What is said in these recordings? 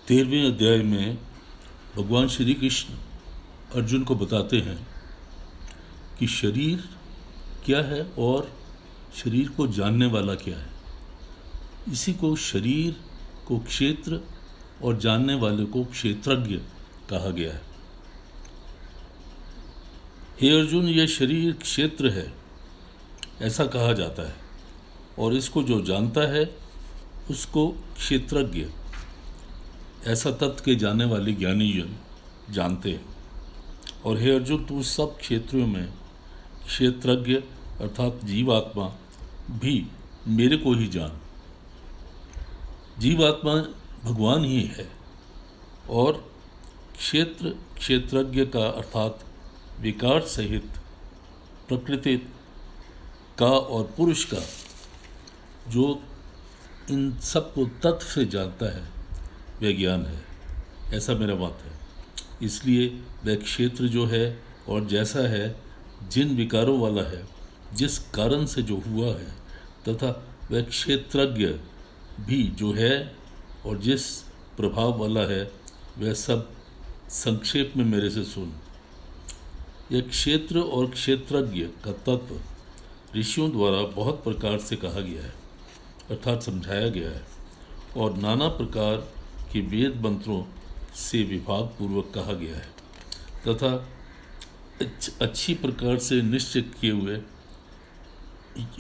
13वें अध्याय में भगवान श्री कृष्ण अर्जुन को बताते हैं कि शरीर क्या है और शरीर को जानने वाला क्या है। इसी को शरीर को क्षेत्र और जानने वाले को क्षेत्रज्ञ कहा गया है। हे अर्जुन, यह शरीर क्षेत्र है ऐसा कहा जाता है और इसको जो जानता है उसको क्षेत्रज्ञ ऐसा तत्व के जानने वाले ज्ञानी जन जानते हैं। और हे अर्जुन, तू सब क्षेत्रों में क्षेत्रज्ञ अर्थात जीवात्मा भी मेरे को ही जान। जीवात्मा भगवान ही है और क्षेत्रज्ञ का अर्थात विकार सहित प्रकृति का और पुरुष का जो इन सबको तत्व से जानता है वह ज्ञान है, ऐसा मेरा मत है। इसलिए वह क्षेत्र जो है और जैसा है, जिन विकारों वाला है, जिस कारण से जो हुआ है, तथा वह क्षेत्रज्ञ भी जो है और जिस प्रभाव वाला है, वह सब संक्षेप में मेरे से सुन। यह क्षेत्र और क्षेत्रज्ञ का तत्व ऋषियों द्वारा बहुत प्रकार से कहा गया है अर्थात समझाया गया है और नाना प्रकार के वेद मंत्रों से विभाग पूर्वक कहा गया है तथा अच्छी प्रकार से निश्चित किए हुए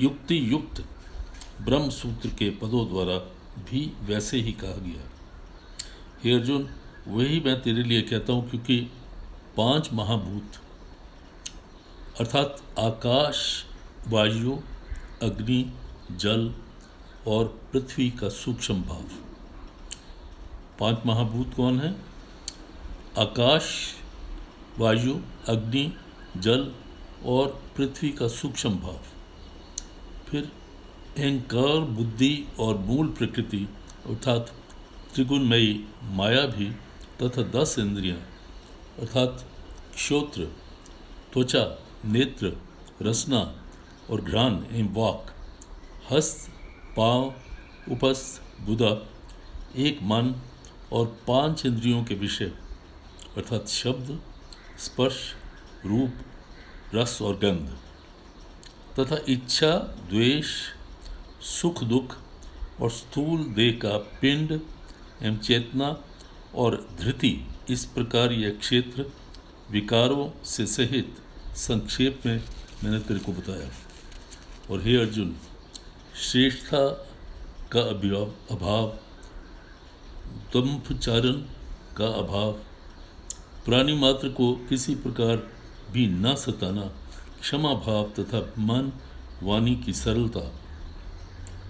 युक्ति युक्त ब्रह्म सूत्र के पदों द्वारा भी वैसे ही कहा गया। हे अर्जुन, वही मैं तेरे लिए कहता हूँ, क्योंकि 5 महाभूत अर्थात आकाश, वायु, अग्नि, जल और पृथ्वी का सूक्ष्म भाव। 5 महाभूत कौन है? आकाश, वायु, अग्नि, जल और पृथ्वी का सूक्ष्म भाव। फिर अहंकार, बुद्धि और मूल प्रकृति अर्थात त्रिगुणमयी माया भी तथा 10 इंद्रियां अर्थात श्रोत्र, त्वचा, नेत्र, रसना और घ्राण एवं वाक, हस्त, पांव, उपस्थ, गुदा, एक मन और 5 इंद्रियों के विषय अर्थात शब्द, स्पर्श, रूप, रस और गंध तथा इच्छा, द्वेष, सुख दुख और स्थूल देह का पिंड एवं चेतना और धृति, इस प्रकार यह क्षेत्र विकारों से सहित संक्षेप में मैंने तेरे को बताया। और हे अर्जुन, श्रेष्ठता का अभाव, दंभचारण का अभाव, प्राणी मात्र को किसी प्रकार भी न सताना, क्षमा भाव तथा मन वाणी की सरलता,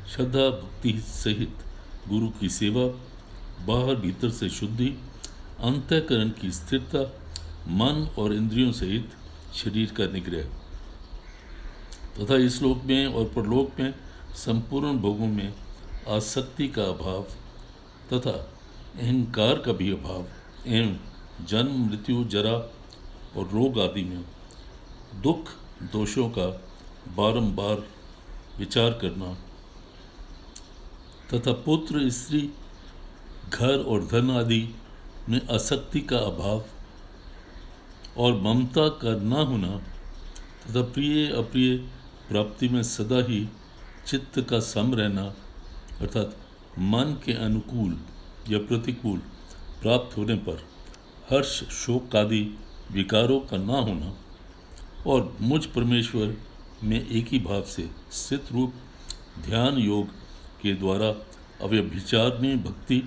श्रद्धा भक्ति सहित गुरु की सेवा, बाहर भीतर से शुद्धि, अंतःकरण की स्थिरता, मन और इंद्रियों सहित शरीर का निग्रह तथा इस लोक में और परलोक में संपूर्ण भोगों में आसक्ति का अभाव तथा अहंकार का भी अभाव एवं जन्म, मृत्यु, जरा और रोग आदि में दुख दोषों का बारंबार विचार करना तथा पुत्र, स्त्री, घर और धन आदि में आसक्ति का अभाव और ममता का न होना तथा प्रिय अप्रिय प्राप्ति में सदा ही चित्त का सम रहना अर्थात मन के अनुकूल या प्रतिकूल प्राप्त होने पर हर्ष, शोक आदि विकारों का ना होना और मुझ परमेश्वर में एक ही भाव से स्थित रूप ध्यान योग के द्वारा अव्यभिचारणीय भक्ति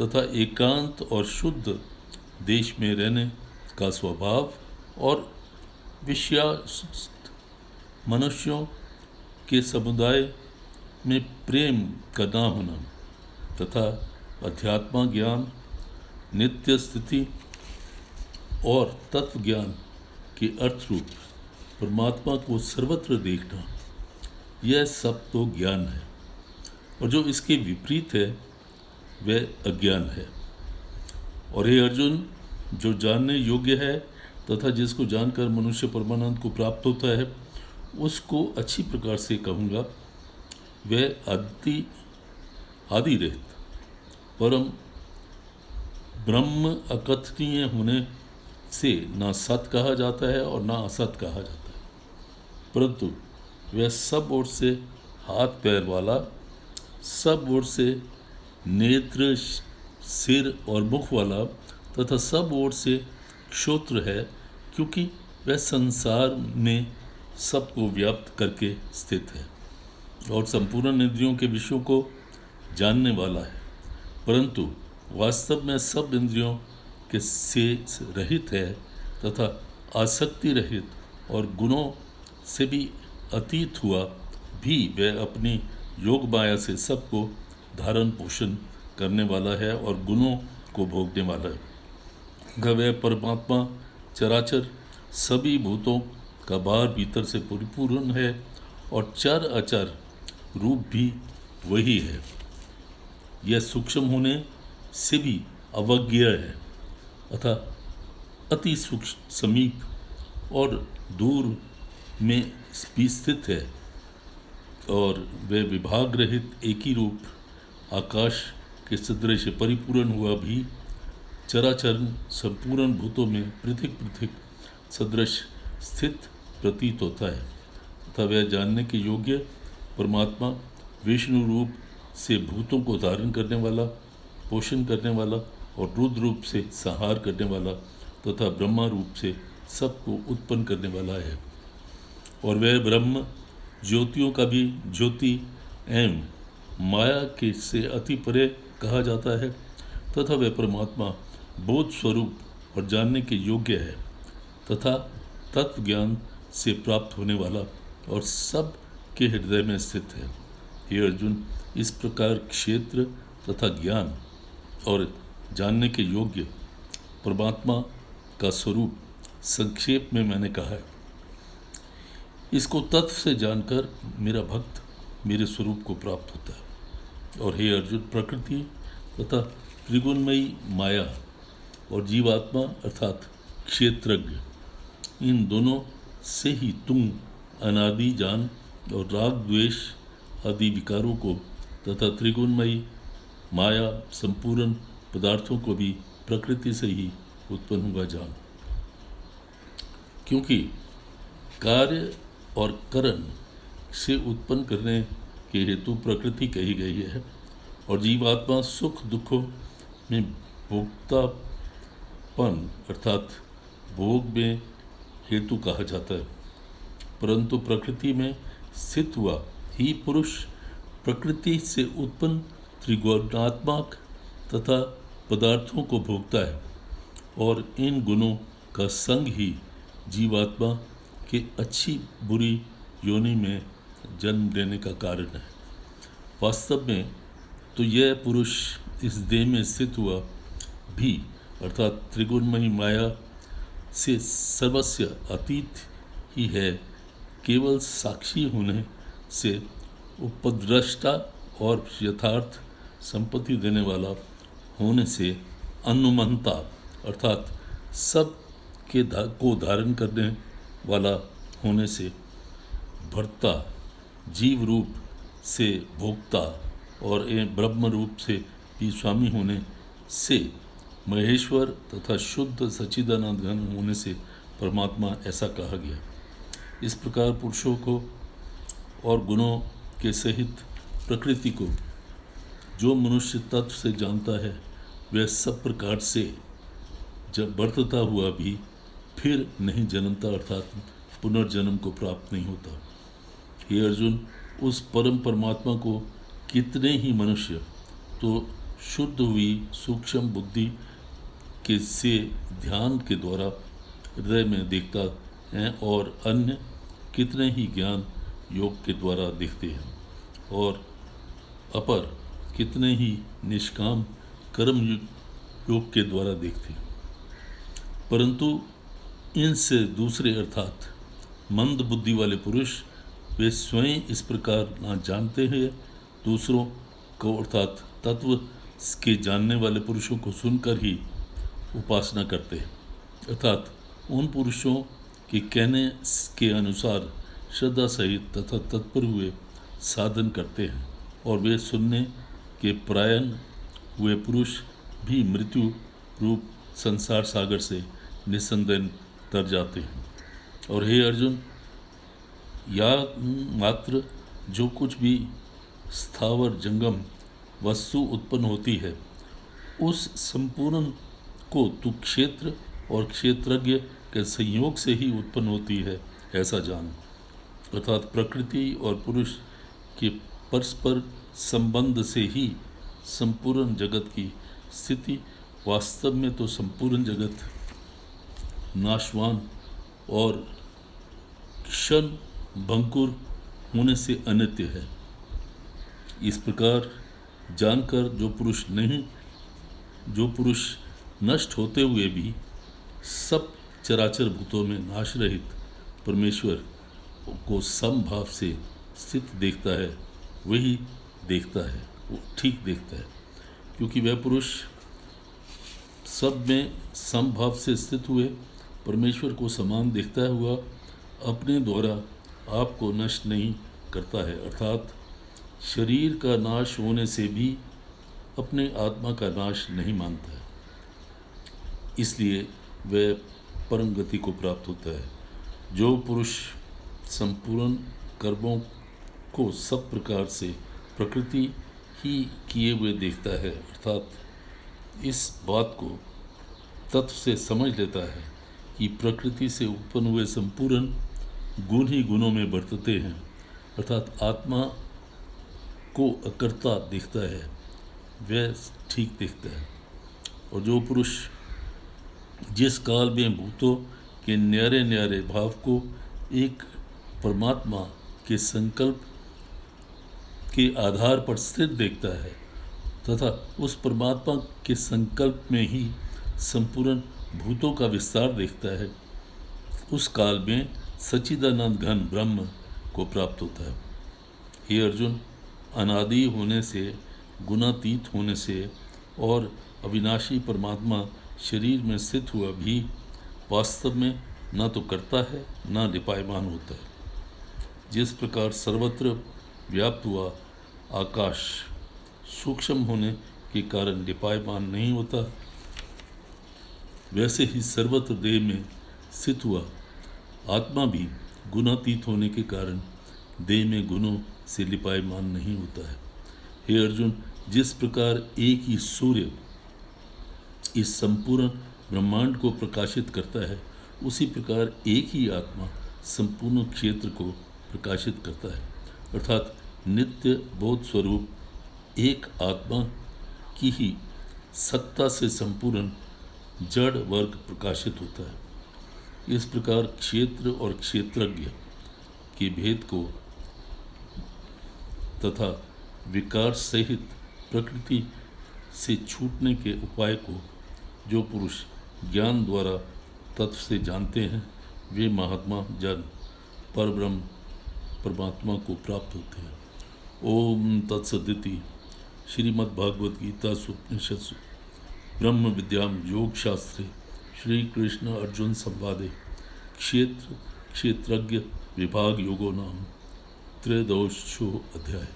तथा एकांत और शुद्ध देश में रहने का स्वभाव और विषयासक्त मनुष्यों के समुदाय में प्रेम का ना होना तथा अध्यात्म ज्ञान, नित्य स्थिति और तत्व ज्ञान के अर्थ रूप परमात्मा को सर्वत्र देखना, यह सब तो ज्ञान है और जो इसके विपरीत है वह अज्ञान है। और हे अर्जुन, जो जानने योग्य है तथा जिसको जानकर मनुष्य परमानंद को प्राप्त होता है, उसको अच्छी प्रकार से कहूँगा, वह आदि रहित परम ब्रह्म अकथनीय होने से ना सत कहा जाता है और ना असत कहा जाता है, परंतु वह सब ओर से हाथ पैर वाला, सब ओर से नेत्र, सिर और मुख वाला तथा सब ओर से श्रोत्र है, क्योंकि वह संसार में सबको व्याप्त करके स्थित है और संपूर्ण इंद्रियों के विषयों को जानने वाला है, परंतु वास्तव में सब इंद्रियों के से रहित है तथा आसक्ति रहित और गुणों से भी अतीत हुआ भी वह अपनी योग माया से सबको धारण पोषण करने वाला है और गुणों को भोगने वाला है। वह परमात्मा चराचर सभी भूतों का बाहर भीतर से परिपूर्ण है और चर अचर रूप भी वही है। यह सूक्ष्म होने से भी अवज्ञेय है अतः अति सूक्ष्म, समीप और दूर में भी स्थित है और वह विभाग रहित एक ही रूप आकाश के सदृश परिपूर्ण हुआ भी चराचर संपूर्ण भूतों में पृथक पृथक सदृश स्थित प्रतीत होता है तथा वह जानने के योग्य परमात्मा विष्णु रूप से भूतों को धारण करने वाला, पोषण करने वाला और रुद्र रूप से संहार करने वाला तथा ब्रह्मा रूप से सबको उत्पन्न करने वाला है। और वह ब्रह्म ज्योतियों का भी ज्योति एवं माया के से अति परे कहा जाता है तथा वह परमात्मा बोध स्वरूप और जानने के योग्य है तथा तत्व ज्ञान से प्राप्त होने वाला और सब के हृदय में स्थित है। हे अर्जुन, इस प्रकार क्षेत्र तथा ज्ञान और जानने के योग्य परमात्मा का स्वरूप संक्षेप में मैंने कहा है। इसको तत्व से जानकर मेरा भक्त मेरे स्वरूप को प्राप्त होता है। और हे अर्जुन, प्रकृति तथा त्रिगुणमयी माया और जीवात्मा अर्थात क्षेत्रज्ञ, इन दोनों से ही तुम अनादि जान और राग द्वेष आदि विकारों को तथा त्रिगुणमयी माया संपूर्ण पदार्थों को भी प्रकृति से ही उत्पन्न हुआ जान। क्योंकि कार्य और करण से उत्पन्न करने के हेतु प्रकृति कही गई है और जीवात्मा सुख दुखों में भोक्तापन अर्थात भोग में हेतु कहा जाता है, परंतु प्रकृति में स्थित हुआ ही पुरुष प्रकृति से उत्पन्न त्रिगुणात्मक तथा पदार्थों को भोगता है और इन गुणों का संग ही जीवात्मा के अच्छी बुरी योनि में जन्म लेने का कारण है। वास्तव में तो यह पुरुष इस देह में स्थित हुआ भी अर्थात त्रिगुणमयी माया से सर्वस्य अतीत ही है, केवल साक्षी होने से उपद्रष्टा और यथार्थ संपत्ति देने वाला होने से अनुमंता अर्थात सब के को धारण करने वाला होने से भर्ता, जीव रूप से भोक्ता और ब्रह्म रूप से भी स्वामी होने से महेश्वर तथा शुद्ध सच्चिदानंद घन होने से परमात्मा ऐसा कहा गया। इस प्रकार पुरुषों को और गुणों के सहित प्रकृति को जो मनुष्य तत्व से जानता है वह सब प्रकार से जब बढ़ता हुआ भी फिर नहीं जन्मता अर्थात पुनर्जन्म को प्राप्त नहीं होता। हे अर्जुन, उस परम परमात्मा को कितने ही मनुष्य तो शुद्ध हुई सूक्ष्म बुद्धि के से ध्यान के द्वारा हृदय में देखता हैं और अन्य कितने ही ज्ञान योग के द्वारा देखते हैं और अपर कितने ही निष्काम कर्म योग के द्वारा देखते हैं, परंतु इनसे दूसरे अर्थात मंद बुद्धि वाले पुरुष वे स्वयं इस प्रकार ना जानते हैं, दूसरों को अर्थात तत्व के जानने वाले पुरुषों को सुनकर ही उपासना करते हैं, अर्थात उन पुरुषों के कहने के अनुसार श्रद्धा सहित तथा तत्पर हुए साधन करते हैं और वे सुनने के परायण हुए पुरुष भी मृत्यु रूप संसार सागर से निस्संदेह तर जाते हैं। और हे अर्जुन, या मात्र जो कुछ भी स्थावर जंगम वस्तु उत्पन्न होती है, उस संपूर्ण को तू क्षेत्र और क्षेत्रज्ञ के संयोग से ही उत्पन्न होती है, ऐसा जान। अर्थात प्रकृति और पुरुष के परस्पर संबंध से ही संपूर्ण जगत की स्थिति, वास्तव में तो संपूर्ण जगत नाशवान और क्षण भंकुर होने से अनित्य है। इस प्रकार जानकर जो पुरुष नष्ट होते हुए भी सब चराचर भूतों में नाश रहित परमेश्वर को समभाव से स्थित देखता है, वही देखता है, वो ठीक देखता है, क्योंकि वह पुरुष सब में समभाव से स्थित हुए परमेश्वर को समान देखता हुआ अपने द्वारा आपको नष्ट नहीं करता है। अर्थात शरीर का नाश होने से भी अपने आत्मा का नाश नहीं मानता है, इसलिए वह परम गति को प्राप्त होता है। जो पुरुष संपूर्ण कर्मों को सब प्रकार से प्रकृति ही किए हुए देखता है, अर्थात इस बात को तत्व से समझ लेता है कि प्रकृति से उत्पन्न हुए संपूर्ण गुण ही गुणों में बरतते हैं, अर्थात आत्मा को अकर्ता देखता है, वह ठीक देखता है। और जो पुरुष जिस काल में भूतों के न्यारे न्यारे भाव को एक परमात्मा के संकल्प के आधार पर स्थित देखता है तथा उस परमात्मा के संकल्प में ही संपूर्ण भूतों का विस्तार देखता है, उस काल में सच्चिदानंद घन ब्रह्म को प्राप्त होता है। हे अर्जुन, अनादि होने से, गुणातीत होने से और अविनाशी परमात्मा शरीर में स्थित हुआ भी वास्तव में न तो करता है न लिपायमान होता है। जिस प्रकार सर्वत्र व्याप्त हुआ आकाश सूक्ष्म होने के कारण लिपायमान नहीं होता, वैसे ही सर्वत्र देह में स्थित हुआ आत्मा भी गुणातीत होने के कारण देह में गुणों से लिपायमान नहीं होता है। हे अर्जुन, जिस प्रकार एक ही सूर्य इस संपूर्ण ब्रह्मांड को प्रकाशित करता है, उसी प्रकार एक ही आत्मा संपूर्ण क्षेत्र को प्रकाशित करता है, अर्थात नित्य बोध स्वरूप एक आत्मा की ही सत्ता से संपूर्ण जड़ वर्ग प्रकाशित होता है। इस प्रकार क्षेत्र और क्षेत्रज्ञ के भेद को तथा विकार सहित प्रकृति से छूटने के उपाय को जो पुरुष ज्ञान द्वारा तत्व से जानते हैं, वे महात्मा जन परब्रह्म परमात्मा को प्राप्त होते हैं। ओम तत्सदिति। श्रीमद्भागवत गीता उपनिषत्सु ब्रह्म विद्याम योग शास्त्रे श्री कृष्ण अर्जुन संवादे क्षेत्र क्षेत्रज्ञ विभाग योगो नाम त्रयोदशो अध्याय।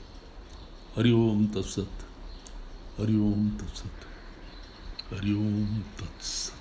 हरि ओम तत्सत। हरि ओम तत्सत। हरि ओम तत्सत।